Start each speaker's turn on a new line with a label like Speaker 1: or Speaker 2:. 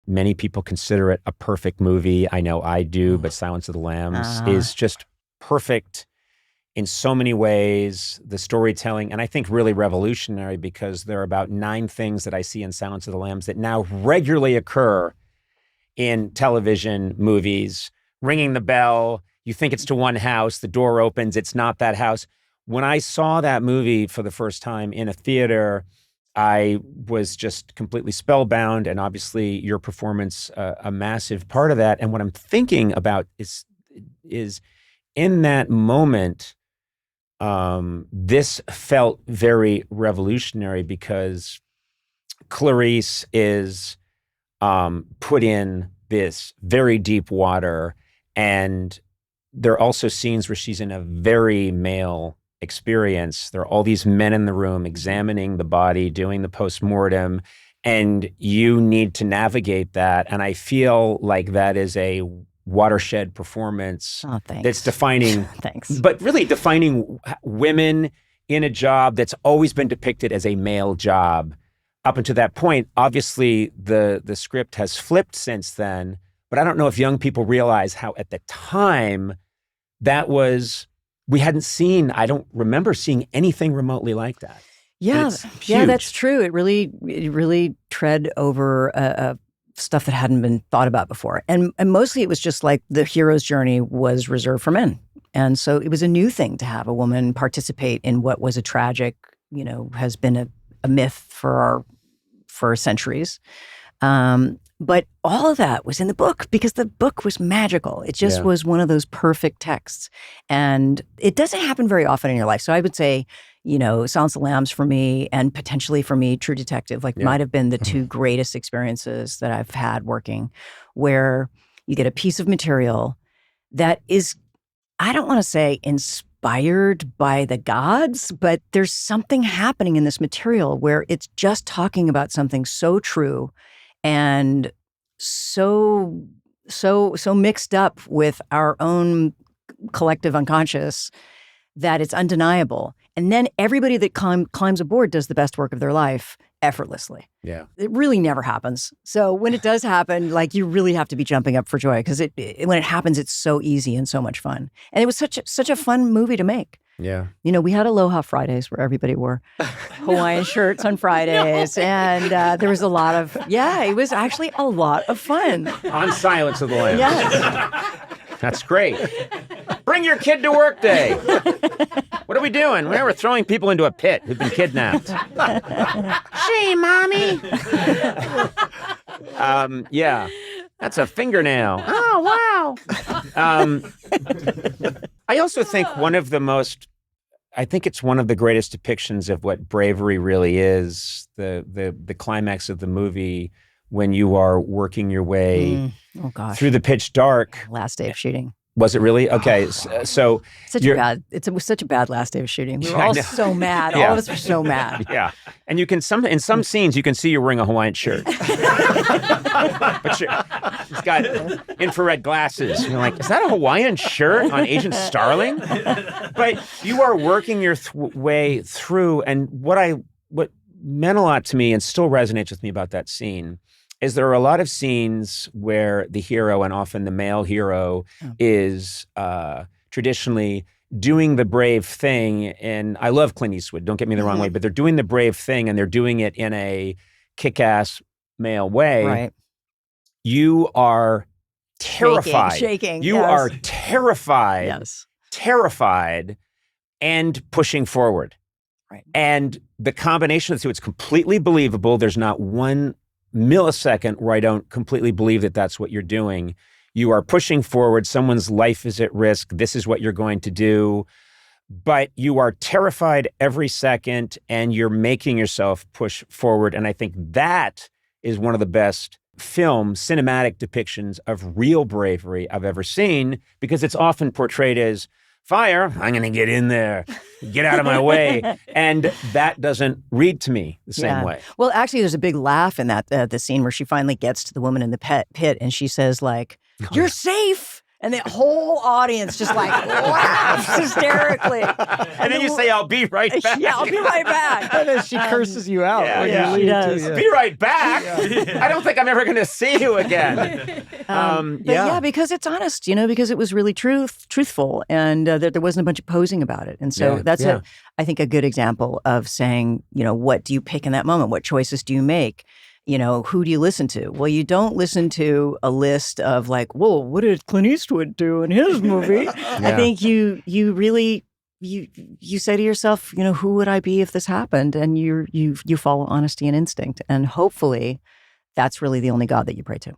Speaker 1: many people consider it a perfect movie. I know I do, but Silence of the Lambs is just perfect in so many ways. The storytelling, and I think really revolutionary, because there are about 9 things that I see in Silence of the Lambs that now regularly occur in television movies. Ringing the bell, you think it's to one house, the door opens, it's not that house. When I saw that movie for the first time in a theater, I was just completely spellbound, and obviously your performance, a massive part of that. And what I'm thinking about is in that moment, this felt very revolutionary, because Clarice is put in this very deep water, and there are also scenes where she's in a very male experience. There are all these men in the room examining the body, doing the postmortem, and you need to navigate that. And I feel like that is a watershed performance that's defining, but really defining women in a job that's always been depicted as a male job. Up until that point, obviously the script has flipped since then, but I don't know if young people realize how at the time that was, we hadn't seen, I don't remember seeing anything remotely like that.
Speaker 2: Yeah, that's true. It really tread over stuff that hadn't been thought about before. And mostly it was just like the hero's journey was reserved for men. And so it was a new thing to have a woman participate in what was a tragic, has been a myth for centuries. But all of that was in the book, because the book was magical. It just was one of those perfect texts. And it doesn't happen very often in your life. So I would say, Silence of the Lambs for me, and potentially for me, True Detective, might have been the 2 greatest experiences that I've had working, where you get a piece of material that is, I don't want to say inspired by the gods, but there's something happening in this material where it's just talking about something so true and so mixed up with our own collective unconscious that it's undeniable. And then everybody that climbs aboard does the best work of their life effortlessly.
Speaker 1: Yeah.
Speaker 2: It really never happens. So when it does happen, you really have to be jumping up for joy, because when it happens, it's so easy and so much fun. And it was such a fun movie to make.
Speaker 1: Yeah.
Speaker 2: We had Aloha Fridays where everybody wore Hawaiian shirts on Fridays. And there was a lot of, it was actually a lot of fun.
Speaker 1: On Silence of the Lambs.
Speaker 2: Yes.
Speaker 1: That's great. Bring your kid to work day. What are we doing? We're throwing people into a pit who've been kidnapped. Shame, Mommy. That's a fingernail. Oh, wow. I also think it's one of the greatest depictions of what bravery really is, the climax of the movie, when you are working your way through the pitch dark.
Speaker 2: Last day of shooting.
Speaker 1: Was it really? Okay, so
Speaker 2: it was such a bad last day of shooting. We were all so mad. All of us were so mad.
Speaker 1: Yeah, and in some scenes you can see you're wearing a Hawaiian shirt, but she's got infrared glasses. You're like, is that a Hawaiian shirt on Agent Starling? But you are working your way through, and what meant a lot to me and still resonates with me about that scene is there are a lot of scenes where the hero, and often the male hero, is traditionally doing the brave thing. And I love Clint Eastwood, don't get me the wrong way, but they're doing the brave thing, and they're doing it in a kick-ass male way.
Speaker 2: Right.
Speaker 1: You are terrified.
Speaker 2: Shaking.
Speaker 1: You are terrified.
Speaker 2: Yes.
Speaker 1: Terrified and pushing forward.
Speaker 2: Right.
Speaker 1: And the combination of the two, it's completely believable. There's not one millisecond where I don't completely believe that that's what you're doing. You are pushing forward. Someone's life is at risk. This is what you're going to do. But you are terrified every second, and you're making yourself push forward. And I think that is one of the best cinematic depictions of real bravery I've ever seen, because it's often portrayed as fire, I'm going to get in there, get out of my way. And that doesn't read to me the same way.
Speaker 2: Well, actually, there's a big laugh in that the scene where she finally gets to the woman in the pit, and she says, "You're safe. And the whole audience just like laughs hysterically.
Speaker 1: And then you say, I'll be right back.
Speaker 2: Yeah, I'll be right back.
Speaker 3: And then she curses you out.
Speaker 1: Yeah,
Speaker 3: when you leave,
Speaker 2: does.
Speaker 3: too, yeah.
Speaker 1: Be right back. I don't think I'm ever going to see you again.
Speaker 2: But because it's honest, because it was really truthful, and there wasn't a bunch of posing about it. And so that's I think a good example of saying, what do you pick in that moment? What choices do you make? Who do you listen to? Well, you don't listen to a list of like, whoa, what did Clint Eastwood do in his movie? I think you really you say to yourself, who would I be if this happened? And you follow honesty and instinct, and hopefully, that's really the only God that you pray to.